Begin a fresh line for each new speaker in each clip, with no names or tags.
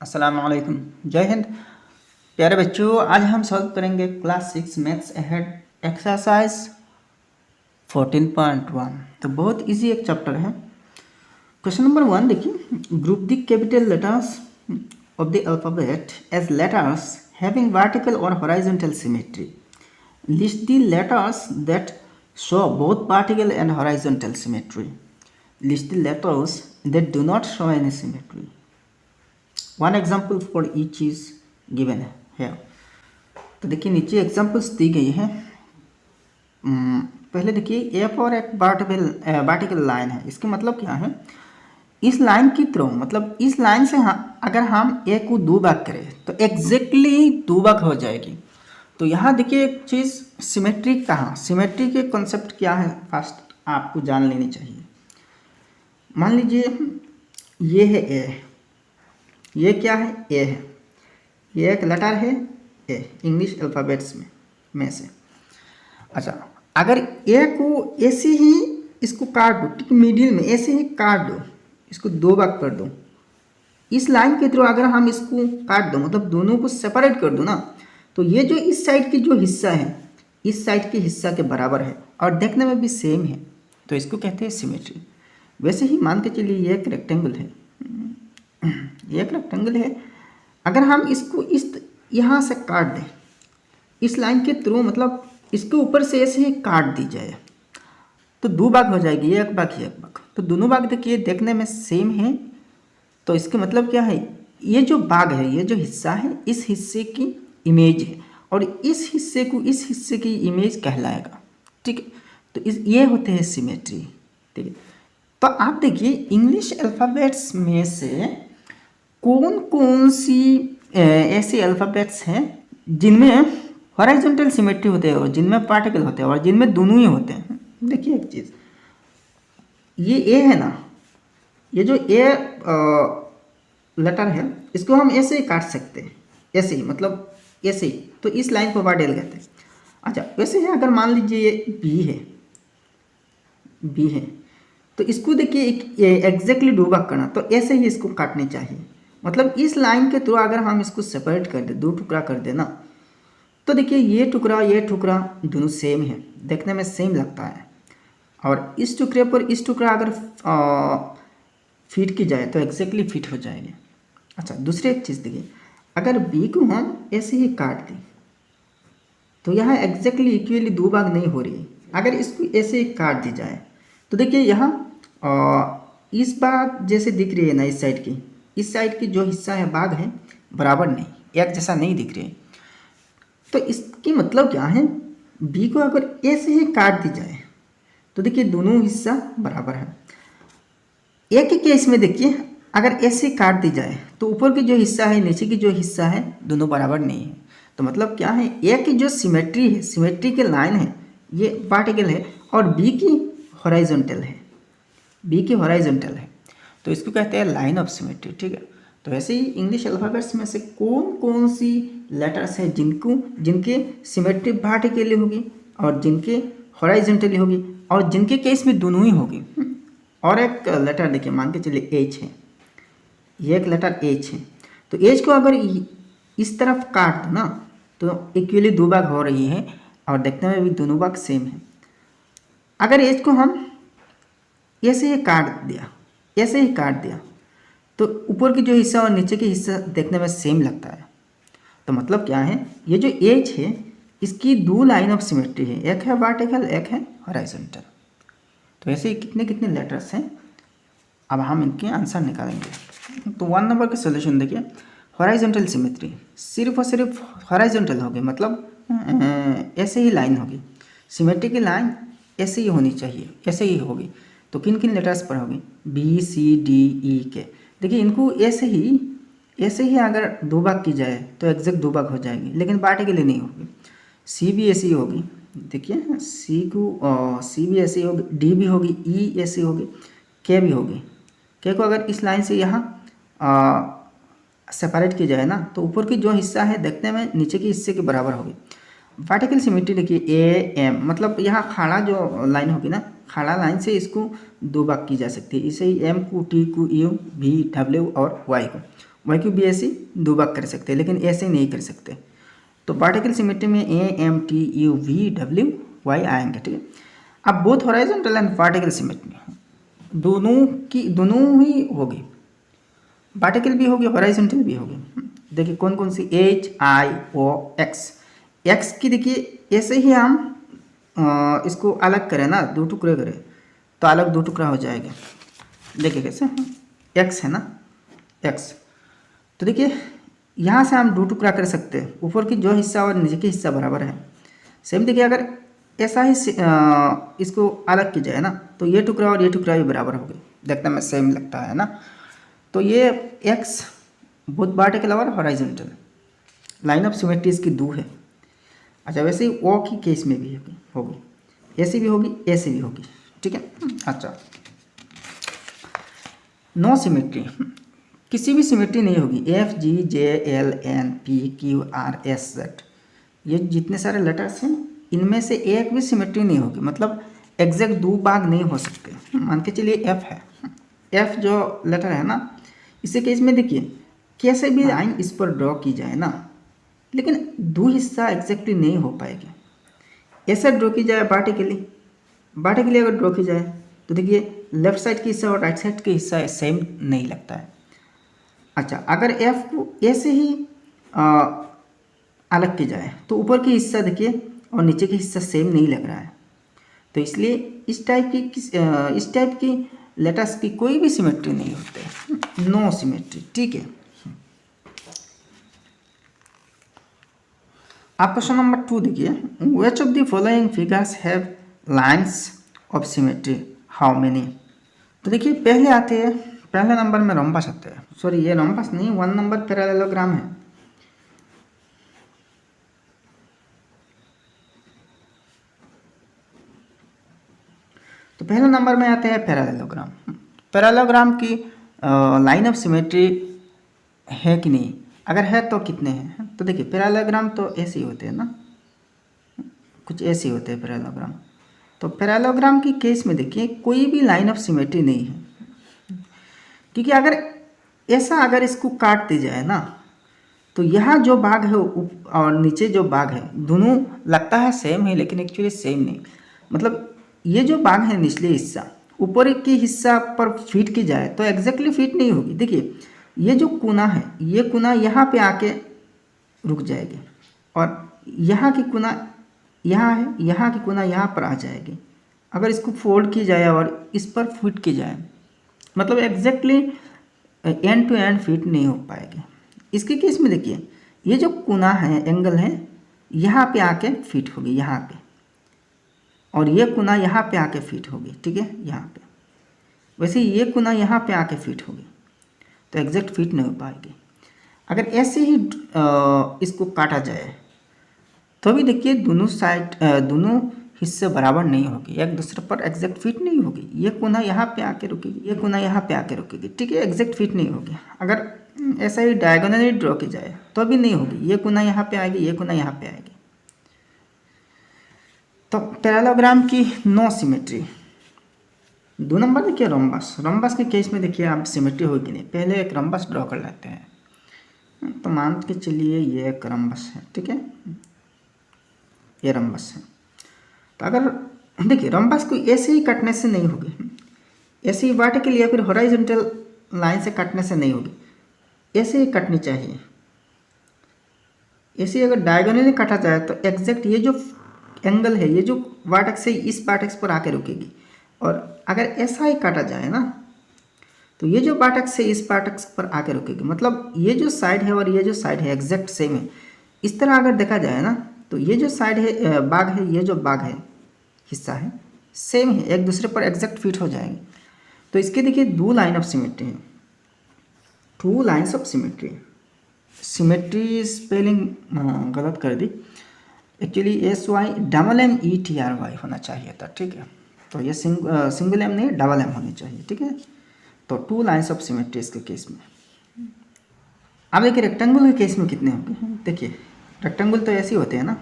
अस्सलाम वालेकुम। जय हिंद। प्यारे बच्चों, आज हम सॉल्व करेंगे क्लास 6 मैथ्स अहेड एक्सरसाइज 14.1। तो बहुत इजी एक चैप्टर है। क्वेश्चन नंबर 1 देखिए, group the capital letters of the alphabet as letters having vertical और horizontal symmetry. List the letters that show both vertical and horizontal symmetry. List the letters that do not show any symmetry. One example for each is given है। तो देखिए नीचे examples दी गई हैं। पहले देखिए A for एक वर्टिकल लाइन है। इसका मतलब क्या है, इस लाइन की थ्रू मतलब इस लाइन से अगर हम ए को दो भाग करें तो एग्जैक्टली दो भाग हो जाएगी। तो यहाँ देखिए एक चीज़ सिमेट्री कहाँ, सिमेट्री के कॉन्सेप्ट क्या है फर्स्ट आपको जान लेनी चाहिए। मान लीजिए ये है ए, ये क्या है, ए है, ये एक लेटर है ए इंग्लिश अल्फ़ाबेट्स में से। अच्छा, अगर ए को ऐसे ही इसको काट दो, ठीक मिडिल में ऐसे ही काट दो, इसको दो भाग कर दो, इस लाइन के थ्रू अगर हम इसको काट दो मतलब दोनों को सेपरेट कर दो ना, तो ये जो इस साइड की जो हिस्सा है इस साइड के हिस्सा के बराबर है और देखने में भी सेम है, तो इसको कहते हैं सिमेट्री। वैसे ही मान के चलिए ये एक रेक्टेंगल है, ये एक रेक्टेंगल है। अगर हम इसको इस यहाँ से काट दें इस लाइन के थ्रू मतलब इसके ऊपर से ऐसे ही काट दी जाए तो दो भाग हो जाएगी, ये एक भाग ये एक भाग। तो दोनों भाग देखिए देखने में सेम है, तो इसका मतलब क्या है, ये जो भाग है ये जो हिस्सा है इस हिस्से की इमेज है और इस हिस्से को इस हिस्से की इमेज कहलाएगा। ठीक है, तो ये होते हैं सिमेट्री। ठीक है, तो आप देखिए इंग्लिश अल्फ़ाबेट्स में से कौन कौन सी ऐसे अल्फ़ाबेट्स हैं जिनमें हॉरिजॉन्टल सिमेट्री होते हैं और जिनमें पार्टिकल होते हैं और जिनमें दोनों ही होते हैं। देखिए एक चीज़, ये ए है ना, ये जो ए लेटर है इसको हम ऐसे ही काट सकते हैं, ऐसे ही मतलब ऐसे ही, तो इस लाइन को वर्टिकल कहते हैं। अच्छा, वैसे है अगर मान लीजिए ये बी है तो इसको देखिए एग्जैक्टली दो भाग करना, तो ऐसे ही इसको काटनी चाहिए। मतलब इस लाइन के थ्रू अगर हम इसको सेपरेट कर दे, दो टुकड़ा कर देना, तो देखिए ये टुकड़ा दोनों सेम है, देखने में सेम लगता है। और इस टुकड़े पर इस टुकड़ा अगर फिट की जाए तो एग्जैक्टली फिट हो जाएगी। अच्छा, दूसरी एक चीज़ देखिए, अगर बी को हम ऐसे ही काट दें तो यहाँ एग्जैक्टली इक्वली दो भाग नहीं हो रही है। अगर इसको ऐसे ही काट दी जाए तो देखिए यहाँ इस भाग जैसे दिख रही है ना, इस साइड की जो हिस्सा है भाग है बराबर नहीं, एक जैसा नहीं दिख रही है। तो इसकी मतलब क्या है, बी को अगर ऐसे ही काट दी जाए तो देखिए दोनों हिस्सा बराबर है। एक ही केस में देखिए अगर ऐसे काट दी जाए तो ऊपर की जो हिस्सा है नीचे की जो हिस्सा है दोनों बराबर नहीं है। तो मतलब क्या है, ए की जो सिमेट्री है, सिमेट्री के लाइन है ये वर्टिकल है और बी की हॉरिजॉन्टल है, बी की हॉरिजॉन्टल है, तो इसको कहते हैं लाइन ऑफ सिमेट्री। ठीक है, तो वैसे ही इंग्लिश अल्फ़ाबेट्स में से कौन कौन सी लेटर्स हैं जिनके सिमेट्री वर्टिकली होगी और जिनके हॉरिजॉन्टली होगी और जिनके केस में दोनों ही होगी। और एक लेटर देखिए, मान के चलिए एच है, ये एक लेटर एच है, तो एच को अगर इस तरफ काट दो ना तो इक्वली दो भाग हो रही है और देखने में भी दोनों भाग सेम है। अगर एच को हम ऐसे ही काट दिया तो ऊपर की जो हिस्सा और नीचे की हिस्सा देखने में सेम लगता है। तो मतलब क्या है, ये जो एच है इसकी दो लाइन ऑफ सिमेट्री है, एक है वर्टिकल एक है हॉरिजॉन्टल। तो ऐसे ही कितने कितने लेटर्स हैं, अब हम इनके आंसर निकालेंगे। तो 1 नंबर का सोल्यूशन देखिए, हॉरिजॉन्टल सिमेट्री सिर्फ और सिर्फ हॉरिजॉन्टल होगी, मतलब ऐसे ही लाइन होगी, सिमेट्री की लाइन ऐसे ही होनी चाहिए, ऐसे ही होगी। तो किन किन लेटर्स पर होगी, बी सी डी ई के। देखिए इनको ऐसे ही अगर दो भाग की जाए तो एग्जैक्ट दो भाग हो जाएगी, लेकिन वर्टिकली नहीं होगी। सी भी ऐसी होगी, देखिए सी भी ऐसी होगी, डी भी होगी, ई ऐसी होगी, के भी होगी। के को अगर इस लाइन से यहाँ सेपरेट की जाए ना तो ऊपर की जो हिस्सा है देखने में नीचे के हिस्से के बराबर होगी। वर्टिकल सिमेट्री देखिए ए एम, मतलब यहाँ खड़ा जो लाइन होगी ना, खड़ा लाइन से इसको दो भाग की जा सकती है। इसे ही एम को टी को यू वी डब्ल्यू और वाई को वाई क्यूब भी ऐसे दो भाग कर सकते हैं, लेकिन ऐसे नहीं कर सकते। तो पार्टिकल सिमेट्री में A M T U V W Y आएंगे, ठीक है। अब both horizontal and particle symmetry दोनों ही होगी, पार्टिकल भी होगी हॉराइजॉन्टल भी होगी। देखिए कौन कौन सी, H I O X. X की देखिए ऐसे ही हम इसको अलग करें ना, दो टुकड़े करें तो अलग दो टुकड़ा हो जाएगा। देखिए कैसे, एक्स है ना, एक्स। तो देखिए यहाँ से हम दो टुकड़ा कर सकते हैं, ऊपर की जो हिस्सा और नीचे की हिस्सा बराबर है। सेम देखिए अगर ऐसा ही इसको अलग की जाए ना, तो ये टुकड़ा और ये टुकड़ा भी बराबर हो गए, देखने में सेम लगता है ना। तो ये एक्स बोथ वर्टिकल और हॉराइजॉन्टल, लाइन ऑफ सिमेट्री इसकी दो है। अच्छा वैसे ही ओ की केस में भी होगी, ऐसी भी होगी, ऐसी भी होगी, ठीक है। अच्छा नो सिमेट्री, किसी भी सिमेट्री नहीं होगी, F G J L N P Q R S Z, ये जितने सारे लेटर्स हैं इनमें से एक भी सिमेट्री नहीं होगी, मतलब एग्जैक्ट दो भाग नहीं हो सकते। मान के चलिए एफ है, एफ जो लेटर है ना, इसी केस में देखिए कैसे भी लाइन इस पर ड्रॉ की जाए ना, लेकिन दो हिस्सा एग्जैक्टली नहीं हो पाएगा। ऐसा ड्रॉ की जाए वर्टिकली अगर ड्रॉ की जाए तो देखिए लेफ्ट साइड की हिस्सा और राइट साइड के हिस्सा सेम नहीं लगता है। अच्छा अगर एफ को ऐसे ही अलग की जाए तो ऊपर की हिस्सा देखिए और नीचे की हिस्सा सेम नहीं लग रहा है। तो इसलिए इस टाइप की लेटर्स की कोई भी सिमेट्री नहीं होते, नो सिमेट्री, ठीक है। आप क्वेश्चन नंबर 2 देखिए, which of the following figures have lines of symmetry, how many. तो देखिए पहले आते हैं, पहले नंबर में रोम्बस आते हैं, सॉरी ये रोम्बस नहीं, 1 नंबर पैरेललोग्राम है। तो पहले नंबर में आते हैं पैरेललोग्राम। पैरेललोग्राम की लाइन ऑफ सिमेट्री है कि नहीं, अगर है तो कितने हैं। तो देखिए पैरेललोग्राम तो ऐसे ही होते हैं ना, कुछ ऐसे होते हैं पैरेललोग्राम। तो पैरेललोग्राम की केस में देखिए कोई भी लाइन ऑफ सिमेट्री नहीं है, क्योंकि अगर इसको काट दी जाए ना, तो यहाँ जो भाग है और नीचे जो भाग है दोनों लगता है सेम है, लेकिन एक्चुअली सेम नहीं। मतलब ये जो भाग है निचले हिस्सा ऊपर की हिस्सा पर फिट की जाए तो एग्जैक्टली फिट नहीं होगी। देखिए ये जो कोना है, ये कोना यहाँ पे आके रुक जाएगी, और यहाँ की कोना यहाँ है, यहाँ की कोना यहाँ पर आ जाएगी। अगर इसको फोल्ड की जाए और इस पर फिट की जाए, मतलब exactly end to end fit नहीं हो पाएगी। इसके केस में देखिए ये जो कोना है, एंगल है, यहाँ पे आके फिट होगी यहाँ पे, और ये कोना यहाँ पे आके फिट होगी, ठीक है, यहाँ पे। वैसे ये कोना यहाँ पे आके फिट होगी, तो एग्जैक्ट फिट नहीं हो पाएगी। अगर ऐसे ही इसको काटा जाए तो भी देखिए दोनों हिस्से बराबर नहीं होगी, एक दूसरे पर एग्जैक्ट फिट नहीं होगी। ये कोना यहाँ पे आके रुकेगी, ये कोना यहाँ पे आके रुकेगी, ठीक है, एग्जैक्ट फिट नहीं होगी। अगर ऐसा ही डायगोनली ड्रॉ की जाए तो भी नहीं होगी, ये कोना यहाँ पे आएगी, ये कोना यहाँ पे आएगी। तो पैरेललोग्राम की नो सिमेट्री। 2 नंबर देखिए रोम्बस के केस में देखिए आप सिमेट्री होगी नहीं। पहले एक रोम्बस ड्रॉ कर लेते हैं, तो मान के चलिए ये एक रोम्बस है, ठीक है, ये रोम्बस है। तो अगर देखिए रोम्बस को ऐसे ही काटने से नहीं होगी, ऐसे ही वर्टिकल या फिर हॉराइजॉन्टल लाइन से काटने से नहीं होगी, ऐसे ही कटनी चाहिए। ऐसे अगर डायगोनली काटा जाए तो एग्जैक्ट ये जो एंगल है, ये जो वर्टेक्स से इस वर्टेक्स पर आके रुकेगी। और अगर ऐसा ही काटा जाए ना, तो ये जो वर्टेक्स से इस वर्टेक्स पर आके रुकेगी, मतलब ये जो साइड है और ये जो साइड है एग्जैक्ट सेम है। इस तरह अगर देखा जाए ना, तो ये जो साइड है भाग है, ये जो भाग है हिस्सा है सेम है, एक दूसरे पर एग्जैक्ट फिट हो जाएंगे। तो इसके देखिए 2 लाइन ऑफ सिमेट्री है, 2 lines of symmetry. Symmetry spelling गलत कर दी, एक्चुअली SYMMETRY होना चाहिए था, ठीक है। तो ये सिंगल एम नहीं, डबल एम होनी चाहिए, ठीक है। तो 2 लाइन्स ऑफ सिमेट्री इसके केस में। अब देखिए रेक्टेंगल के केस में कितने होंगे। देखिए रेक्टेंगल तो ऐसे ही होते हैं ना,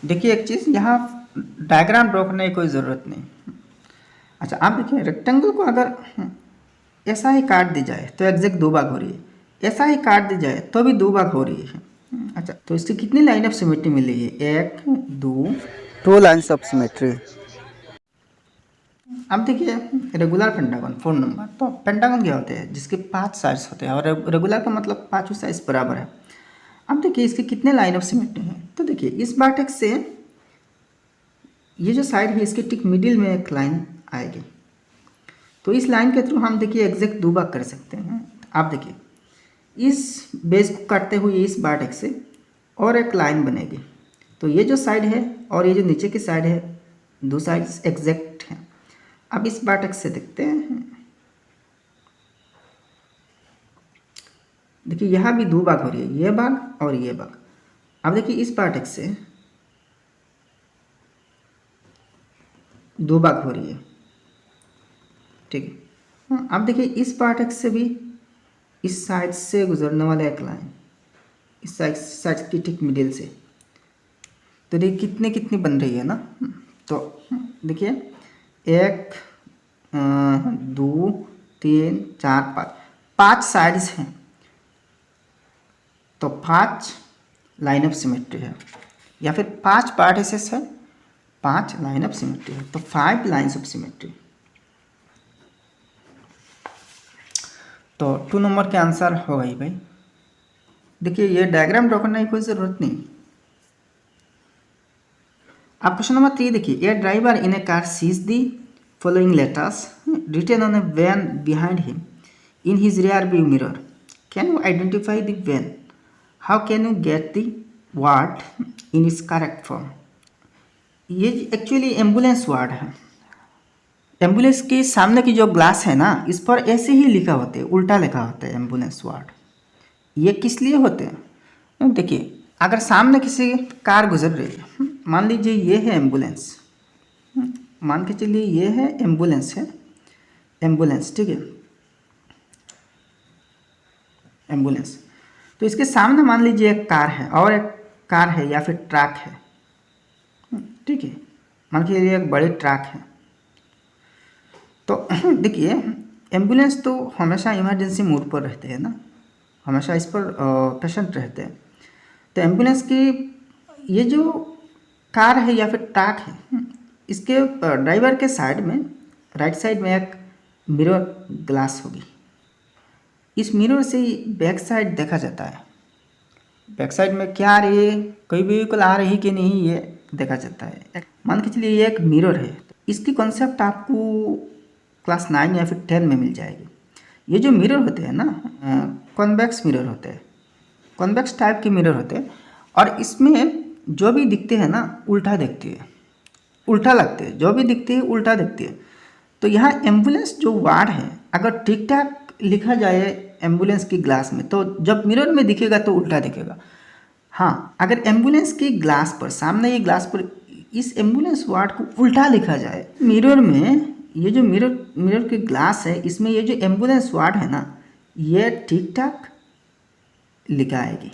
देखिए एक चीज़, यहाँ डायग्राम ड्रॉ करने की कोई ज़रूरत नहीं। अच्छा आप देखिए रेक्टेंगल को अगर ऐसा ही काट दी जाए तो एग्जैक्ट 2 भाग हो रही है, ऐसा ही काट दी जाए तो भी 2 भाग हो रही है। अच्छा तो इसकी कितनी लाइन ऑफ सिमेट्री मिल रही है? 1 2 2 लाइन्स ऑफ सिमेट्री। अब देखिए रेगुलर पेंटागन 4 नंबर। तो पेंटागन क्या होते हैं? जिसके 5 साइड्स होते हैं और रेगुलर का मतलब 5 साइड्स बराबर है। अब देखिए इसके कितने लाइन ऑफ सिमेट्री हैं? तो देखिए इस वर्टेक्स से ये जो साइड है इसके ठीक मिडिल में एक लाइन आएगी, तो इस लाइन के थ्रू हम देखिए एग्जैक्ट 2 भाग कर सकते हैं। आप देखिए इस बेस को काटते हुए इस वर्टेक्स से और एक लाइन बनेगी, तो ये जो साइड है और ये जो नीचे की साइड है, 2 साइड्स एग्जैक्ट हैं। अब इस वर्टेक्स से देखते हैं, देखिए यहाँ भी 2 भाग हो रही है, ये भाग और ये भाग। अब देखिए इस वर्टेक्स से 2 भाग हो रही है, ठीक है। अब देखिए इस वर्टेक्स से भी इस साइड से गुजरने वाला एक लाइन इस साइड की ठीक मिडिल से, तो देखिए कितने कितनी बन रही है ना। तो देखिए 1 2 3 4 5 5 साइड्स हैं, तो 5 लाइन ऑफ सिमेट्री है, या फिर 5 वर्टिसेस है, 5 लाइन ऑफ सिमेट्री है, तो 5 लाइन्स ऑफ सिमेट्री। तो 2 नंबर के आंसर होगा ही भाई। देखिए ये डायग्राम ड्रॉ करने की कोई ज़रूरत नहीं। अब क्वेश्चन नंबर 3 देखिए, ए driver in A car seize the following letters written on a van behind him in his rear view mirror. Can you identify the van? How can you get the word in its correct form? ये actually ambulance word है। Ambulance के सामने की जो glass है ना, इस पर ऐसे ही लिखा होता है, उल्टा लिखा होता है एम्बुलेंस वर्ड। ये किस लिए होते हैं? देखिए अगर सामने किसी कार गुजर रही है, मान लीजिए ये है एम्बुलेंस, मान के चलिए ये है एम्बुलेंस, ठीक है, एम्बुलेंस। तो इसके सामने मान लीजिए एक कार है और एक कार है या फिर ट्रक है, ठीक है, मान के चलिए एक बड़ी ट्रक है। तो देखिए एम्बुलेंस तो हमेशा इमरजेंसी मोड पर रहते हैं ना, हमेशा इस पर पेशेंट रहते हैं। तो एम्बुलेंस की ये जो कार है या फिर ट्रक है, इसके ड्राइवर के साइड में राइट साइड में एक मिरर ग्लास होगी। इस मिरर से बैक साइड देखा जाता है, बैक साइड में क्या आ रही है, कोई व्हीकल आ रही कि नहीं, ये देखा जाता है। मान के चलिए ये एक मिरर है, इसकी कॉन्सेप्ट आपको क्लास 9 या फिर 10 में मिल जाएगी। ये जो मिरर होते हैं ना, कॉन्वेक्स मिरर होते हैं, कॉन्वेक्स टाइप के मिरर होते हैं, और इसमें जो भी दिखते हैं ना उल्टा दिखते हैं, उल्टा लगते हैं, जो भी दिखते हैं उल्टा दिखते हैं। तो यहाँ एम्बुलेंस जो वर्ड है अगर ठीक ठाक लिखा जाए एम्बुलेंस की ग्लास में, तो जब मिरर में दिखेगा तो उल्टा दिखेगा। हाँ, अगर एम्बुलेंस की ग्लास पर, सामने ये ग्लास पर इस एम्बुलेंस वर्ड को उल्टा लिखा जाए मिरर में, ये जो मिरर की ग्लास है इसमें ये जो एम्बुलेंस वर्ड है ना, ये ठीक ठाक लिखा आएगी।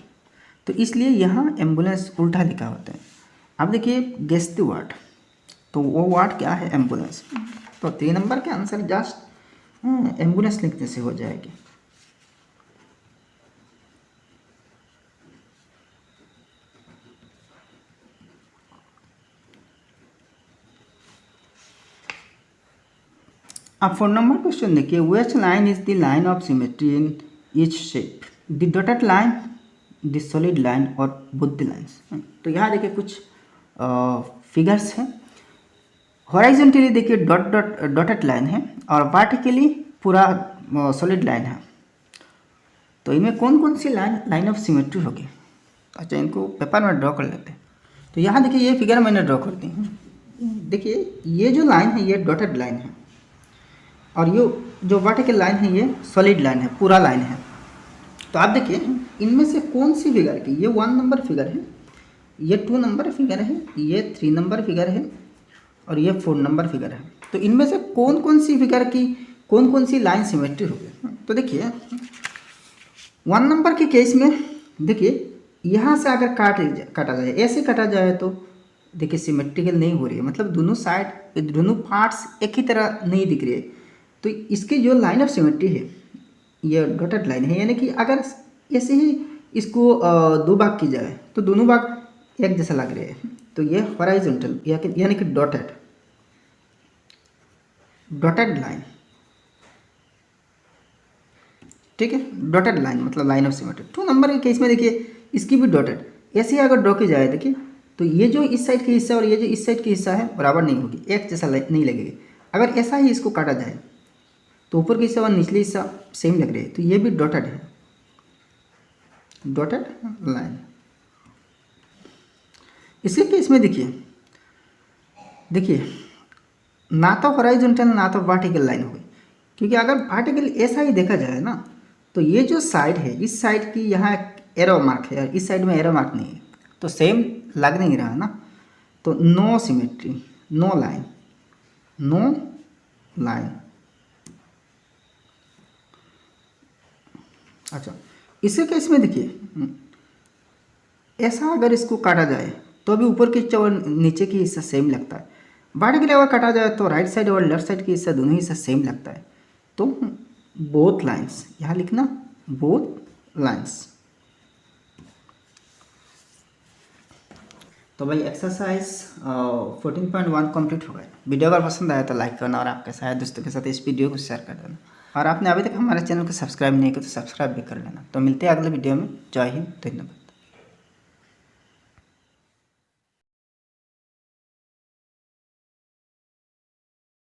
तो इसलिए यहाँ एम्बुलेंस उल्टा लिखा होता है। अब देखिए गेस द वर्ड, तो वो वर्ड क्या है? एम्बुलेंस। तो 3 नंबर के आंसर जस्ट एम्बुलेंस लिखने से हो जाएगी। अब 4 नंबर क्वेश्चन देखिए, which line is the line of symmetry in each shape? The dotted line, the solid line और बोथ द लाइन्स। तो यहाँ देखिए कुछ फिगर्स हैं। हॉराइजॉन्टली देखिए डॉटेड लाइन है और वर्टिकली पूरा सॉलिड लाइन है। तो इनमें कौन कौन सी लाइन ऑफ सिमेट्री होगी? अच्छा इनको पेपर में ड्रॉ कर लेते हैं। तो यहाँ देखिए ये फिगर मैंने ड्रॉ कर दी है। देखिए ये जो लाइन है ये डॉटेड लाइन है, और ये जो वर्टिकल लाइन है ये सॉलिड लाइन है, पूरा लाइन है। तो आप देखिए इनमें से कौन सी फिगर की, ये 1 नंबर फिगर है, ये 2 नंबर फिगर है, ये 3 नंबर फिगर है और ये 4 नंबर फिगर है। तो इनमें से कौन कौन सी फिगर की कौन कौन सी लाइन सिमेट्री होगी? तो देखिए 1 नंबर के केस में देखिए यहाँ से अगर काटा जाए, ऐसे काटा जाए तो देखिए सिमेट्रिकल नहीं हो रही है, मतलब दोनों साइड दोनों पार्ट्स एक ही तरह नहीं दिख रही है। तो इसकी जो लाइन ऑफ सिमेट्री है ये डॉटेड लाइन है, यानी कि अगर ऐसे ही इसको दो भाग की जाए तो दोनों भाग एक जैसा लग रहे हैं। तो ये हॉराइजॉन्टल यानी कि डॉटेड लाइन, ठीक है। डॉटेड लाइन मतलब लाइन ऑफ सिमेट्री। 2 नंबर के केस में देखिए इसकी भी डॉटेड ऐसे ही अगर ड्रॉ की जाए, देखिए तो ये जो इस साइड की हिस्सा और ये जो इस साइड की हिस्सा है बराबर नहीं होगी, एक जैसा नहीं लगेगी। अगर ऐसा ही इसको काटा जाए तो ऊपर की हिस्सा और निचली हिस्सा सेम लग रही है, तो ये भी डॉटेड है, डॉटेड लाइन। इसके केस में देखिए ना तो हॉराइजॉन्टल ना तो वर्टिकल लाइन होगी, क्योंकि अगर वर्टिकल ऐसा ही देखा जाए ना तो ये जो साइड है इस साइड की यहाँ एरो मार्क है, इस साइड में एरो मार्क नहीं है, तो सेम लग नहीं रहा ना। तो no symmetry, no line, no line. अच्छा इसी केस में देखिए ऐसा अगर इसको काटा जाए तो अभी ऊपर की हिस्सा और नीचे की हिस्सा सेम लगता है। वर्टिकल अगर काटा जाए तो राइट साइड और लेफ्ट साइड की हिस्सा दोनों हिस्सा सेम लगता है। तो बोथ लाइन्स यहाँ लिखना, बोथ लाइन्स। तो भाई एक्सरसाइज 14.1 कंप्लीट हो गया। वीडियो अगर पसंद आया तो लाइक करना और आपके सारे दोस्तों के साथ इस वीडियो को शेयर कर देना। और आपने अभी तक हमारे चैनल को सब्सक्राइब नहीं किया तो सब्सक्राइब भी कर लेना। तो मिलते हैं अगले वीडियो में। जय हिंद, धन्यवाद।